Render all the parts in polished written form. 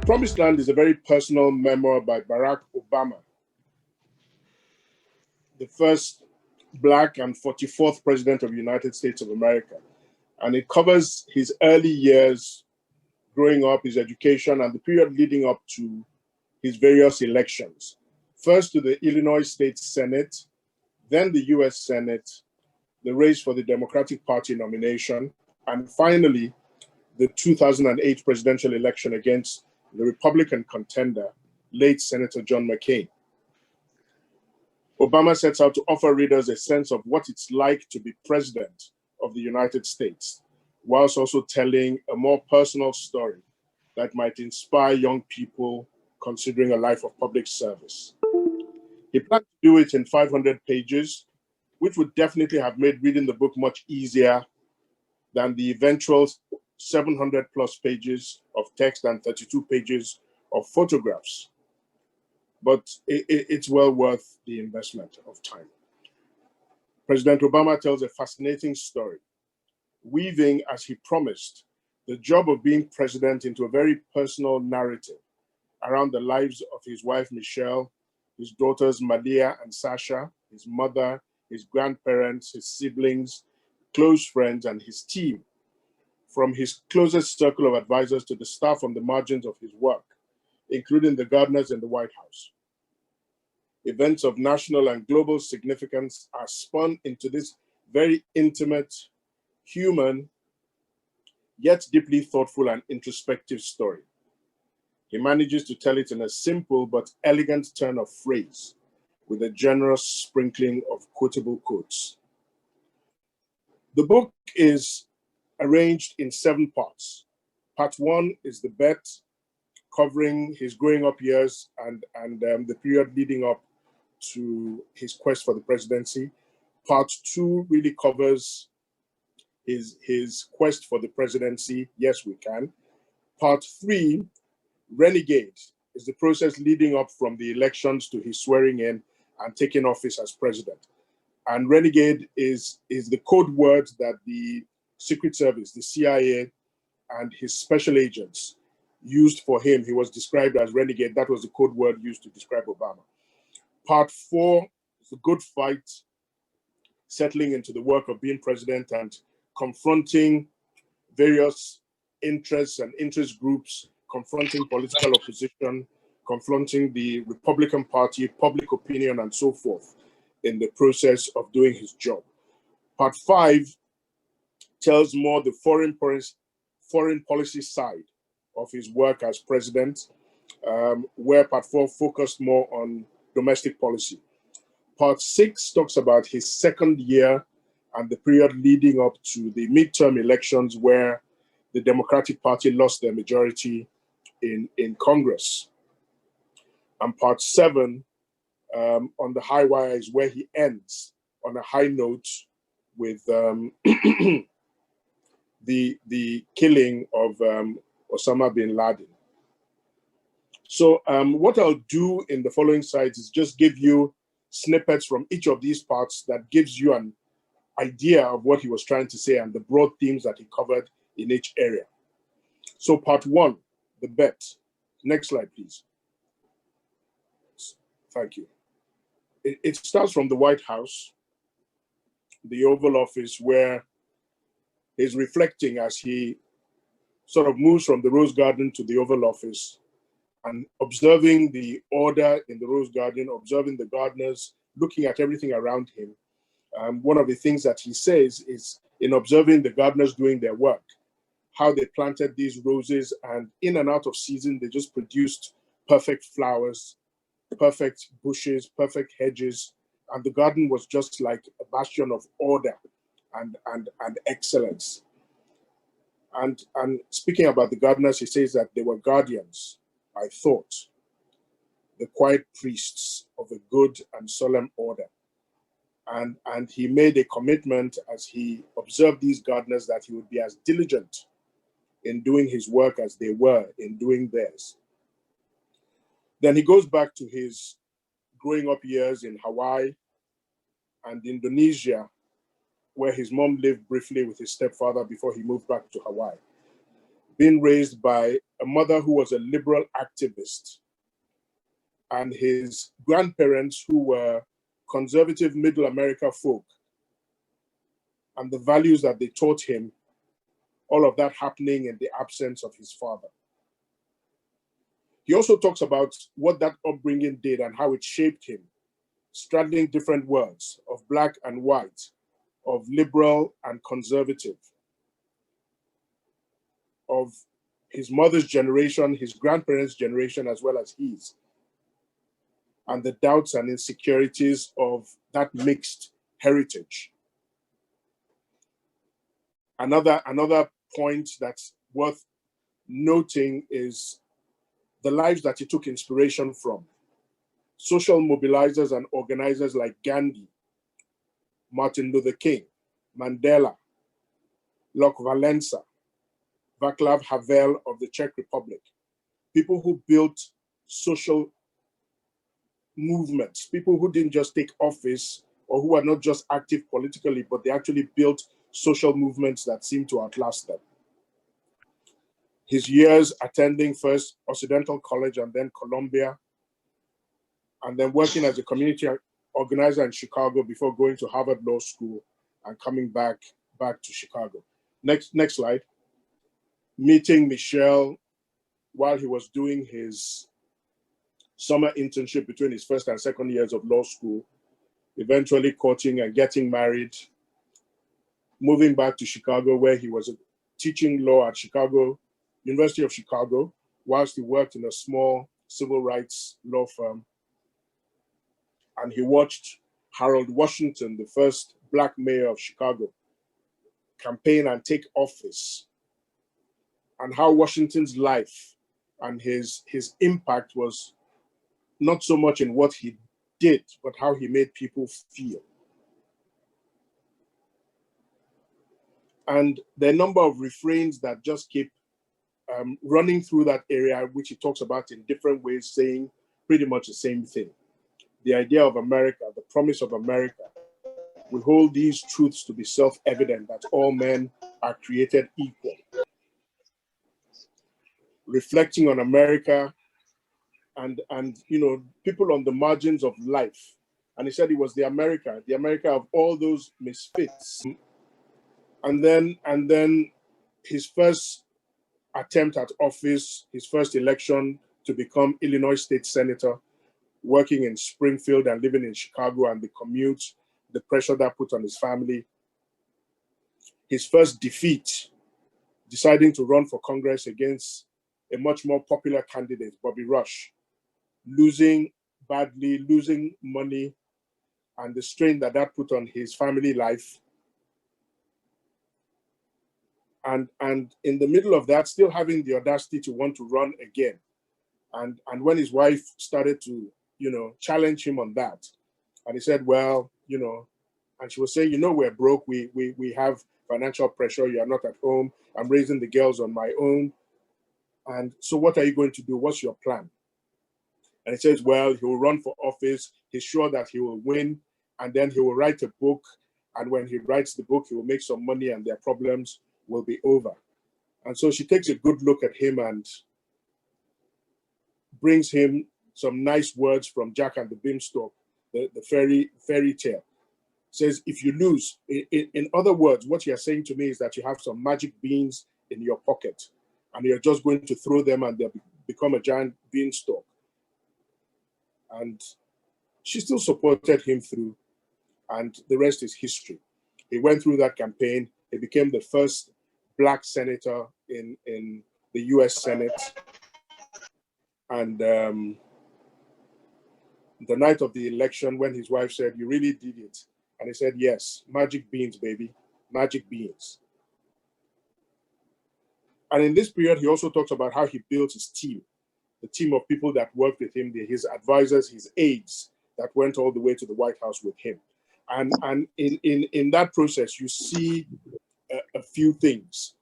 Promised Land is a very personal memoir by Barack Obama, the first Black and 44th President of the United States of America. And it covers his early years growing up, his education, and the period leading up to his various elections. First to the Illinois State Senate, then the US Senate, the race for the Democratic Party nomination, and finally, the 2008 presidential election against the Republican contender, late Senator John McCain. Obama sets out to offer readers a sense of what it's like to be president of the United States, whilst also telling a more personal story that might inspire young people considering a life of public service. He planned to do it in 500 pages, which would definitely have made reading the book much easier than the eventual 700 plus pages of text and 32 pages of photographs. But it's well worth the investment of time. President Obama tells a fascinating story, weaving, as he promised, the job of being president into a very personal narrative around the lives of his wife, Michelle, his daughters, Malia and Sasha, his mother, his grandparents, his siblings, close friends, and his team, from his closest circle of advisors to the staff on the margins of his work, including the gardeners in the White House. Events of national and global significance are spun into this very intimate, human, yet deeply thoughtful and introspective story. He manages to tell it in a simple but elegant turn of phrase, with a generous sprinkling of quotable quotes. The book is arranged in 7 parts. Part 1 is the bet, covering his growing up years and the period leading up to his quest for the presidency. Part 2 really covers his quest for the presidency, yes we can. Part 3, Renegade, is the process leading up from the elections to his swearing in and taking office as president. And Renegade is the code word that the Secret Service, the CIA, and his special agents used for him. He was described as renegade. That was the code word used to describe Obama. Part 4 is the good fight, settling into the work of being president and confronting various interests and interest groups, confronting political opposition, confronting the Republican Party, public opinion, and so forth in the process of doing his job. Part 5 tells more the foreign policy side of his work as president, where Part 4 focused more on domestic policy. Part 6 talks about his second year and the period leading up to the midterm elections, where the Democratic Party lost their majority in Congress. And Part 7, on the high wire, is where he ends on a high note with the killing of Osama bin Laden. So what I'll do in the following slides is just give you snippets from each of these parts that gives you an idea of what he was trying to say and the broad themes that he covered in each area. So part 1, the bet. Next slide, please. Thank you. It starts from the White House, the Oval Office, where he's reflecting as he sort of moves from the Rose Garden to the Oval Office and observing the order in the Rose Garden, observing the gardeners, looking at everything around him. One of the things that he says is, in observing the gardeners doing their work, how they planted these roses, and in and out of season, they just produced perfect flowers, perfect bushes, perfect hedges, and the garden was just like a bastion of order and excellence. And speaking about the gardeners, he says that they were guardians by thought, the quiet priests of a good and solemn order. And he made a commitment as he observed these gardeners that he would be as diligent in doing his work as they were in doing theirs. Then he goes back to his growing up years in Hawaii and Indonesia, where his mom lived briefly with his stepfather before he moved back to Hawaii. being raised by a mother who was a liberal activist, and his grandparents who were conservative middle America folk, and the values that they taught him, all of that happening in the absence of his father. He also talks about what that upbringing did and how it shaped him, straddling different worlds of black and white, of liberal and conservative, of his mother's generation, his grandparents' generation, as well as his, and the doubts and insecurities of that mixed heritage. Another point that's worth noting is the lives that he took inspiration from. Social mobilizers and organizers like Gandhi, Martin Luther King, Mandela, Lech Walesa, Václav Havel of the Czech Republic, people who built social movements, people who didn't just take office or who are not just active politically, but they actually built social movements that seem to outlast them. His years attending first Occidental College and then Columbia, and then working as a community organizer in Chicago before going to Harvard Law School and coming back to Chicago. Next slide. Meeting Michelle while he was doing his summer internship between his first and second years of law school, eventually courting and getting married, moving back to Chicago where he was teaching law at University of Chicago, whilst he worked in a small civil rights law firm. And he watched Harold Washington, the first Black mayor of Chicago, campaign and take office, and how Washington's life and his impact was not so much in what he did, but how he made people feel. And there are a number of refrains that just keep running through that area, which he talks about in different ways, saying pretty much the same thing. The idea of America, the promise of America, we hold these truths to be self-evident, that all men are created equal. Reflecting on America and people on the margins of life. And he said it was the America of all those misfits. And then his first attempt at office, his first election to become Illinois State Senator, working in Springfield and living in Chicago, and the commute, the pressure that put on his family. His first defeat, deciding to run for Congress against a much more popular candidate, Bobby Rush, losing badly, losing money, and the strain that put on his family life. And in the middle of that, still having the audacity to want to run again. And when his wife started to, challenge him on that, and he said, well, and she was saying, we're broke, we have financial pressure, you're not at home, I'm raising the girls on my own. And so what are you going to do? What's your plan? And he says, well, he will run for office. He's sure that he will win. And then he will write a book. And when he writes the book, he will make some money and their problems will be over. And so she takes a good look at him and brings him some nice words from Jack and the Beanstalk, the fairy tale. Says, if you lose, in other words, what you're saying to me is that you have some magic beans in your pocket and you're just going to throw them and they'll become a giant beanstalk. And she still supported him through, and the rest is history. He went through that campaign. He became the first Black senator in the US Senate. And the night of the election, when his wife said, you really did it? And he said, yes, magic beans, baby, magic beans. And in this period, he also talks about how he built his team, the team of people that worked with him, his advisors, his aides that went all the way to the White House with him. And in that process, you see a few things,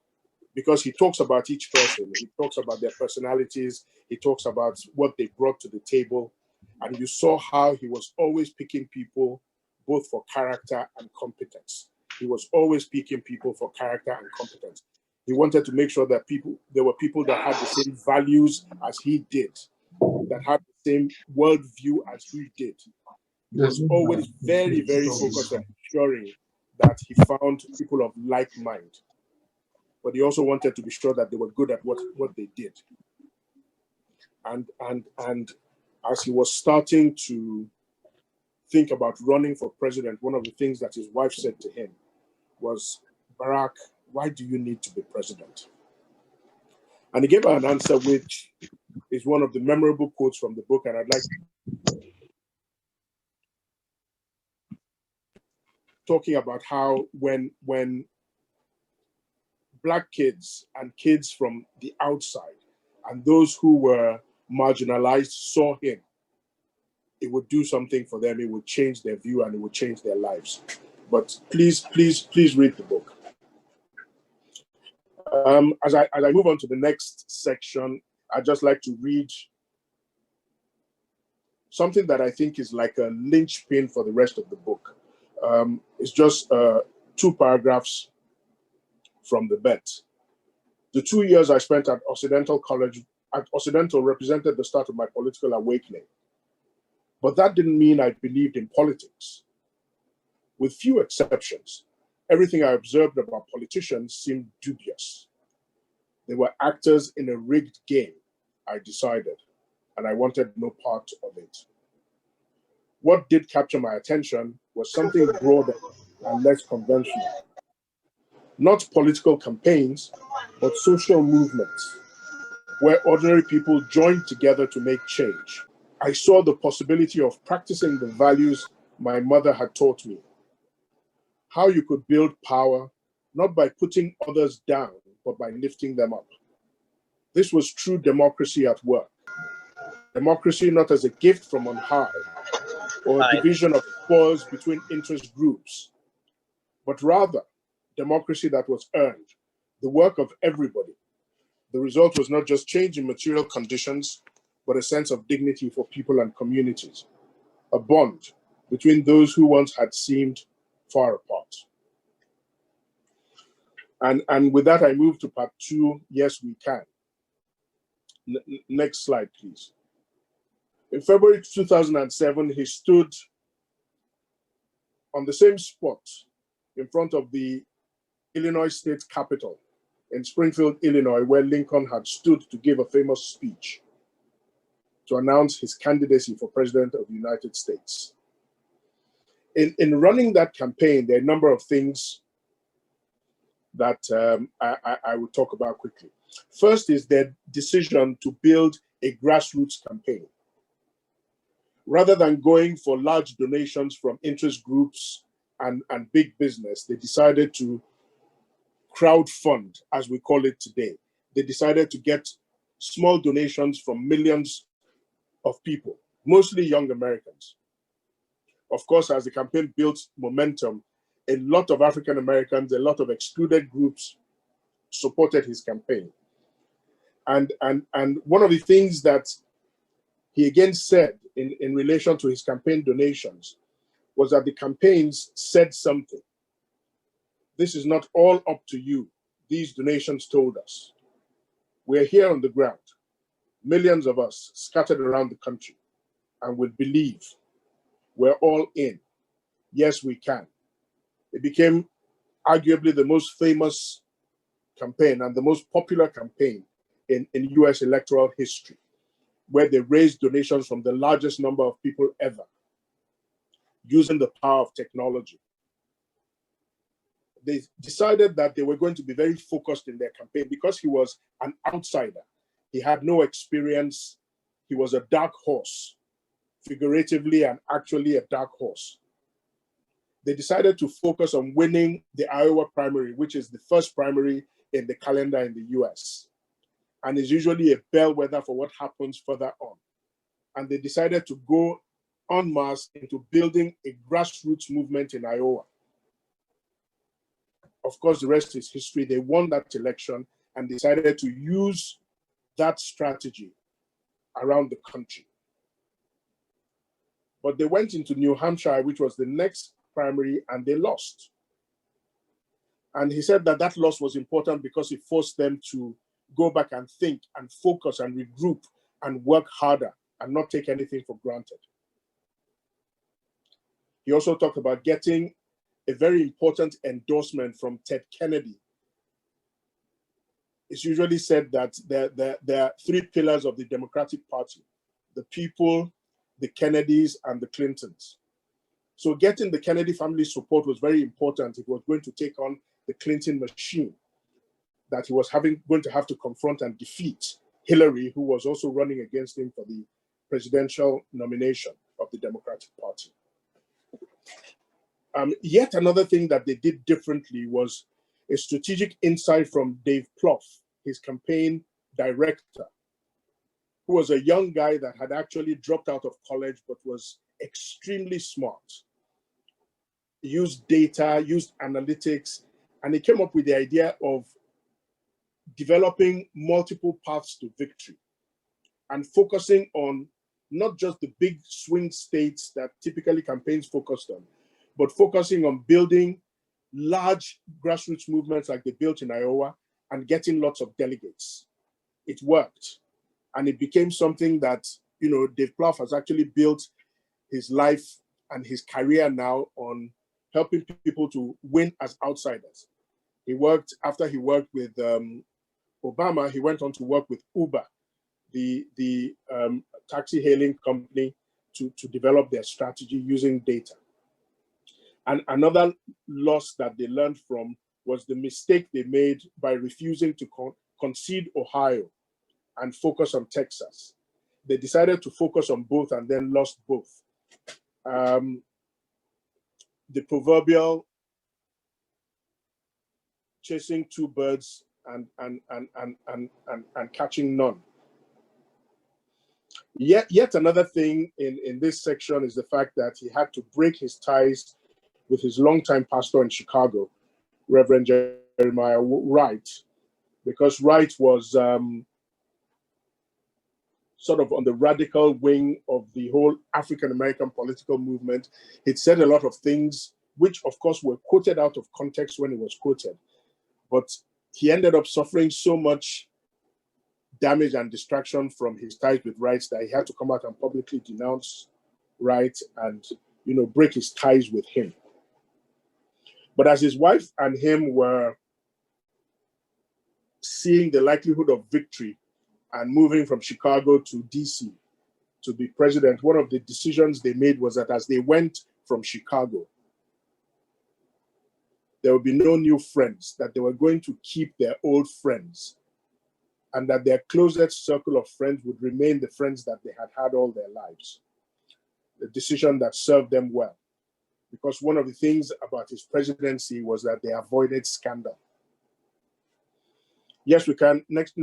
because he talks about each person. He talks about their personalities. He talks about what they brought to the table. And you saw how he was always picking people both for character and competence. He was always picking people for character and competence. He wanted to make sure that there were people that had the same values as he did, that had the same worldview as he did. He was always very, very focused on ensuring that he found people of like mind. But he also wanted to be sure that they were good at what they did. And as he was starting to think about running for president, one of the things that his wife said to him was, "Barack, why do you need to be president?" And he gave her an answer which is one of the memorable quotes from the book, and I'd like talking about how when Black kids and kids from the outside and those who were marginalized saw him, it would do something for them. It would change their view and it would change their lives. But please read the book. As I move on to the next section, I'd just like to read something that I think is like a linchpin for the rest of the book. It's just 2 paragraphs from the bet. The 2 years I spent at Occidental College, at Occidental, represented the start of my political awakening. But that didn't mean I believed in politics. With few exceptions, everything I observed about politicians seemed dubious. They were actors in a rigged game, I decided, and I wanted no part of it. What did capture my attention was something broader and less conventional. Not political campaigns, but social movements, where ordinary people joined together to make change. I saw the possibility of practicing the values my mother had taught me. How you could build power, not by putting others down, but by lifting them up. This was true democracy at work. Democracy not as a gift from on high, or a division of spoils between interest groups, but rather democracy that was earned, the work of everybody. The result was not just change in material conditions, but a sense of dignity for people and communities, a bond between those who once had seemed far apart. And with that, I move to part 2, Yes, We Can. Next slide, please. In February 2007, he stood on the same spot in front of the Illinois State Capitol in Springfield, Illinois, where Lincoln had stood to give a famous speech to announce his candidacy for President of the United States. In running that campaign, there are a number of things that I will talk about quickly. First is their decision to build a grassroots campaign. Rather than going for large donations from interest groups and big business, they decided to crowdfund, as we call it today. They decided to get small donations from millions of people, mostly young Americans. Of course, as the campaign built momentum, a lot of African Americans, a lot of excluded groups supported his campaign. And one of the things that he again said in relation to his campaign donations was that the campaigns said something. This is not all up to you, these donations told us. We're here on the ground, millions of us scattered around the country, and we believe we're all in. Yes, we can. It became arguably the most famous campaign and the most popular campaign in US electoral history, where they raised donations from the largest number of people ever, using the power of technology. They decided that they were going to be very focused in their campaign because he was an outsider. He had no experience. He was a dark horse, figuratively and actually a dark horse. They decided to focus on winning the Iowa primary, which is the first primary in the calendar in the US, and is usually a bellwether for what happens further on. And they decided to go en masse into building a grassroots movement in Iowa. Of course, the rest is history. They won that election and decided to use that strategy around the country. But they went into New Hampshire, which was the next primary, and they lost. And he said that that loss was important because it forced them to go back and think and focus and regroup and work harder and not take anything for granted. He also talked about getting a very important endorsement from Ted Kennedy. It's usually said that there are three pillars of the Democratic Party: the people, the Kennedys, and the Clintons. So getting the Kennedy family's support was very important if he was going to take on the Clinton machine that he was going to have to confront and defeat Hillary, who was also running against him for the presidential nomination of the Democratic Party. Yet another thing that they did differently was a strategic insight from Dave Plouffe, his campaign director, who was a young guy that had actually dropped out of college but was extremely smart. He used data, used analytics, and he came up with the idea of developing multiple paths to victory and focusing on not just the big swing states that typically campaigns focused on, but focusing on building large grassroots movements like they built in Iowa and getting lots of delegates. It worked. And it became something that, Dave Plouffe has actually built his life and his career now on helping people to win as outsiders. After he worked with Obama, he went on to work with Uber, the taxi hailing company, to develop their strategy using data. And another loss that they learned from was the mistake they made by refusing to concede Ohio and focus on Texas. They decided to focus on both and then lost both. The proverbial chasing two birds and catching none. Yet another thing in this section is the fact that he had to break his ties with his longtime pastor in Chicago, Reverend Jeremiah Wright, because Wright was sort of on the radical wing of the whole African-American political movement. It said a lot of things, which of course were quoted out of context when it was quoted. But he ended up suffering so much damage and distraction from his ties with Wright that he had to come out and publicly denounce Wright and, break his ties with him. But as his wife and him were seeing the likelihood of victory and moving from Chicago to DC to be president, one of the decisions they made was that as they went from Chicago, there would be no new friends, that they were going to keep their old friends, and that their closest circle of friends would remain the friends that they had had all their lives. The decision that served them well, because one of the things about his presidency was that they avoided scandal. Yes, we can. Next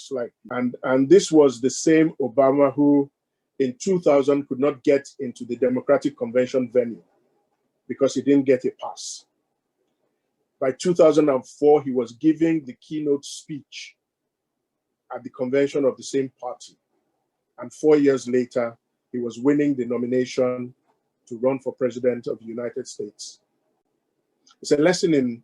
slide. And this was the same Obama who in 2000 could not get into the Democratic Convention venue because he didn't get a pass. By 2004, he was giving the keynote speech at the convention of the same party. And 4 years later, he was winning the nomination to run for president of the United States. It's a lesson in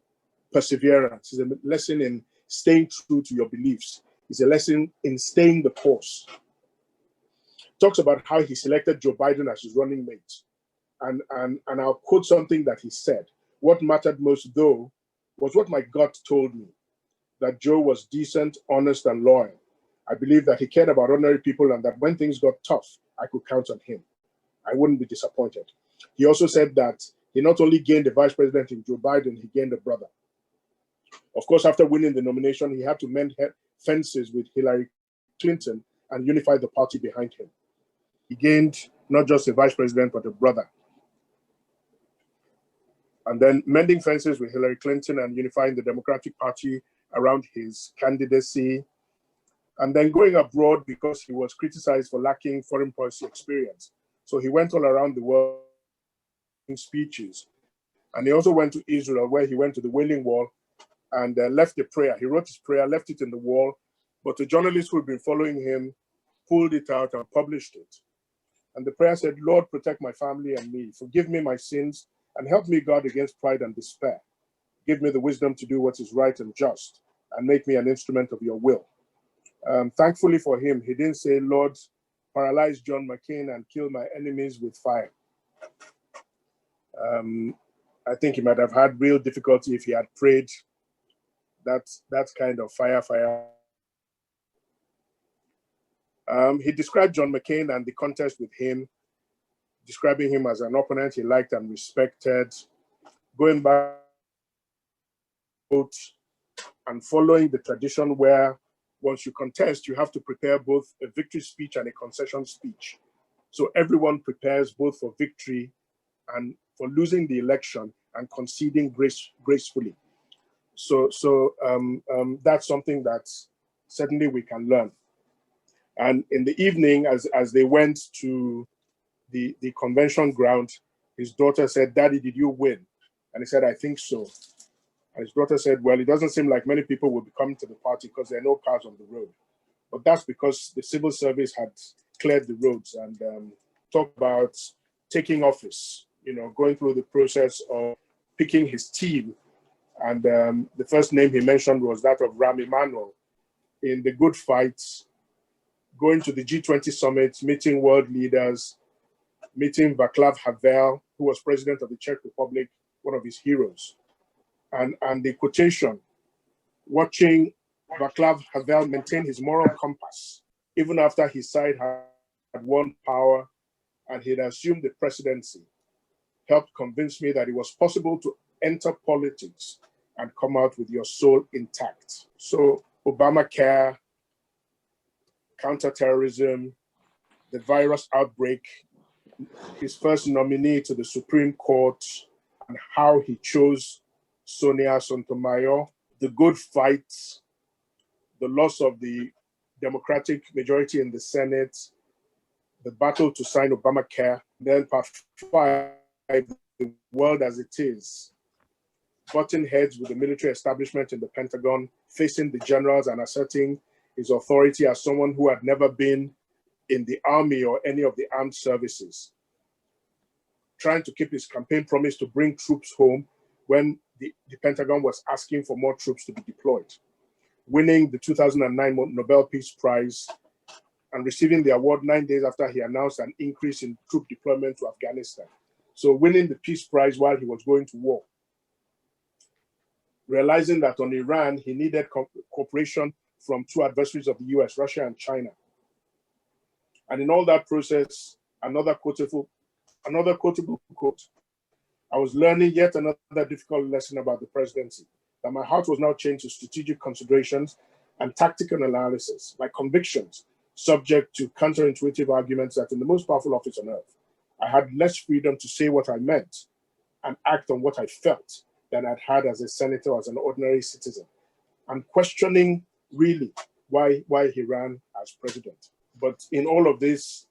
perseverance. It's a lesson in staying true to your beliefs. It's a lesson in staying the course. Talks about how he selected Joe Biden as his running mate. And I'll quote something that he said. What mattered most, though, was what my gut told me, that Joe was decent, honest, and loyal. I believed that he cared about ordinary people and that when things got tough, I could count on him. I wouldn't be disappointed. He also said that he not only gained a vice president in Joe Biden, he gained a brother. Of course, after winning the nomination, he had to mend fences with Hillary Clinton and unify the party behind him. He gained not just a vice president, but a brother. And then mending fences with Hillary Clinton and unifying the Democratic Party around his candidacy, and then going abroad because he was criticized for lacking foreign policy experience. So he went all around the world in speeches. And he also went to Israel, where he went to the Wailing Wall and left a prayer. He wrote his prayer, left it in the wall, but the journalists who had been following him pulled it out and published it. And the prayer said, Lord, protect my family and me. Forgive me my sins and help me, God, against pride and despair. Give me the wisdom to do what is right and just, and make me an instrument of your will. Thankfully for him, he didn't say, Lord, paralyze John McCain and kill my enemies with fire. I think he might have had real difficulty if he had prayed that kind of fire. He described John McCain and the contest with him, describing him as an opponent he liked and respected, going back and following the tradition where once you contest, you have to prepare both a victory speech and a concession speech. So everyone prepares both for victory and for losing the election and conceding gracefully. So that's something that certainly we can learn. And in the evening, as they went to the convention ground, his daughter said, Daddy, did you win? And he said, I think so. And his daughter said, well, it doesn't seem like many people will be coming to the party because there are no cars on the road. But that's because the civil service had cleared the roads and talked about taking office, going through the process of picking his team. And the first name he mentioned was that of Rahm Emanuel in the good fight, going to the G20 summit, meeting world leaders, meeting Václav Havel, who was president of the Czech Republic, one of his heroes. And the quotation, watching Václav Havel maintain his moral compass, even after his side had won power and he'd assumed the presidency, helped convince me that it was possible to enter politics and come out with your soul intact. So Obamacare, counterterrorism, the virus outbreak, his first nominee to the Supreme Court, and how he chose Sonia Sotomayor, the good fight, the loss of the Democratic majority in the Senate, the battle to sign Obamacare, then part 5, the world as it is, butting heads with the military establishment in the Pentagon, facing the generals and asserting his authority as someone who had never been in the army or any of the armed services, trying to keep his campaign promise to bring troops home when the Pentagon was asking for more troops to be deployed, winning the 2009 Nobel Peace Prize and receiving the award 9 days after he announced an increase in troop deployment to Afghanistan. So winning the Peace Prize while he was going to war. Realizing that on Iran, he needed cooperation from two adversaries of the US, Russia and China. And in all that process, another quotable quote, I was learning yet another difficult lesson about the presidency, that my heart was now changed to strategic considerations and tactical analysis, my convictions, subject to counterintuitive arguments that in the most powerful office on earth, I had less freedom to say what I meant and act on what I felt than I'd had as a senator, as an ordinary citizen. I'm questioning really why he ran as president. But in all of this,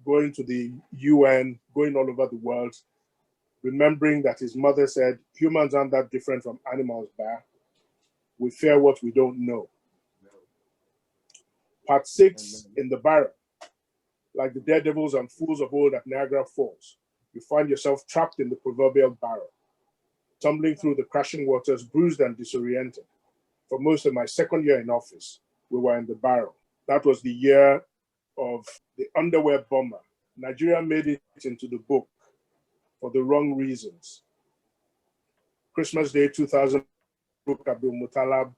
going to the UN, going all over the world, remembering that his mother said, humans aren't that different from animals, Bear. We fear what we don't know. Part 6, in the barrel, like the daredevils and fools of old at Niagara Falls, you find yourself trapped in the proverbial barrel, tumbling through the crashing waters, bruised and disoriented. For most of my second year in office, we were in the barrel. That was the year of the underwear bomber. Nigeria made it into the book for the wrong reasons. Christmas Day 2000, Abdul Muttalab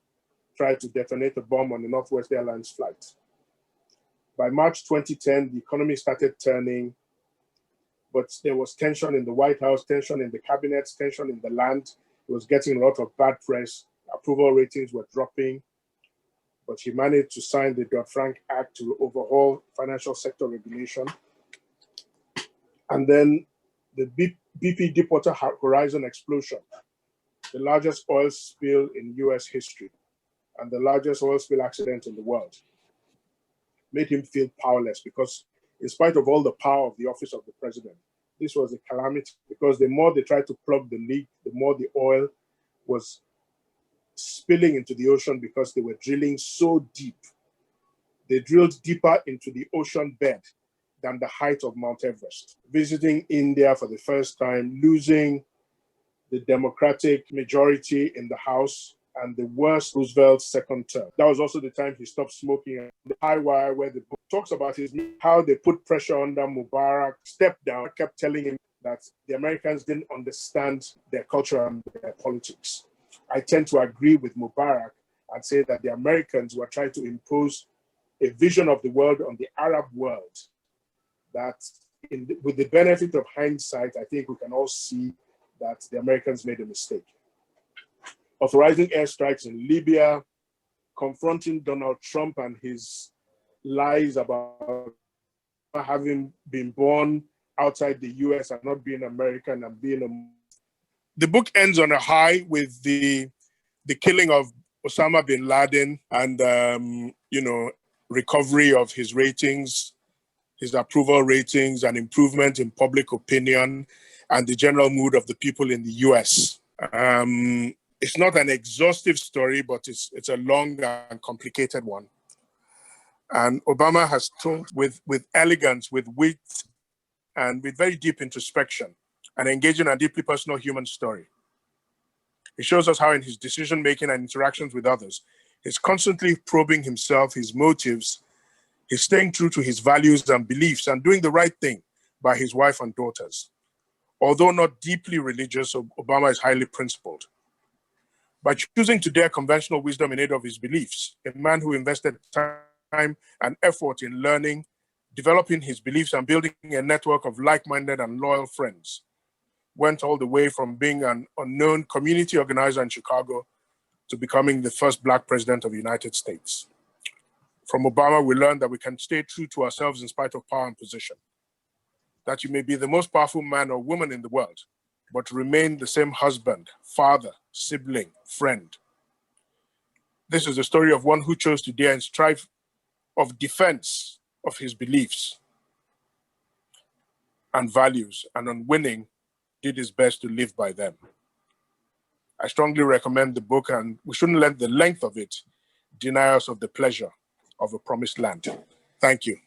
tried to detonate a bomb on the Northwest Airlines flight. By March 2010, the economy started turning, but there was tension in the White House, tension in the cabinet, tension in the land. It was getting a lot of bad press. Approval ratings were dropping, but he managed to sign the Dodd-Frank Act to overhaul financial sector regulation. And then the BP Deepwater Horizon explosion, the largest oil spill in US history and the largest oil spill accident in the world, made him feel powerless because in spite of all the power of the office of the president, this was a calamity because the more they tried to plug the leak, the more the oil was spilling into the ocean because they were drilling so deep. They drilled deeper into the ocean bed than the height of Mount Everest. Visiting India for the first time, losing the Democratic majority in the House, and the worst Roosevelt's second term. That was also the time he stopped smoking. The High Wire, where the book talks about how they put pressure under Mubarak, stepped down, kept telling him that the Americans didn't understand their culture and their politics. I tend to agree with Mubarak and say that the Americans were trying to impose a vision of the world on the Arab world that, with the benefit of hindsight, I think we can all see that the Americans made a mistake. Authorizing airstrikes in Libya, confronting Donald Trump and his lies about having been born outside the US and not being American and being a... The book ends on a high with the killing of Osama bin Laden and, recovery of his ratings, his approval ratings, and improvement in public opinion and the general mood of the people in the US. It's not an exhaustive story, but it's a long and complicated one. And Obama has told with elegance, with wit, and with very deep introspection, an engaging and deeply personal human story. He shows us how in his decision-making and interactions with others, he's constantly probing himself, his motives, he's staying true to his values and beliefs and doing the right thing by his wife and daughters. Although not deeply religious, Obama is highly principled. By choosing to dare conventional wisdom in aid of his beliefs, a man who invested time and effort in learning, developing his beliefs and building a network of like-minded and loyal friends, went all the way from being an unknown community organizer in Chicago to becoming the first Black president of the United States. From Obama, we learned that we can stay true to ourselves in spite of power and position, that you may be the most powerful man or woman in the world, but remain the same husband, father, sibling, friend. This is the story of one who chose to dare and strive of defense of his beliefs and values, and on winning, did his best to live by them. I strongly recommend the book, and we shouldn't let the length of it deny us of the pleasure of a promised land. Thank you.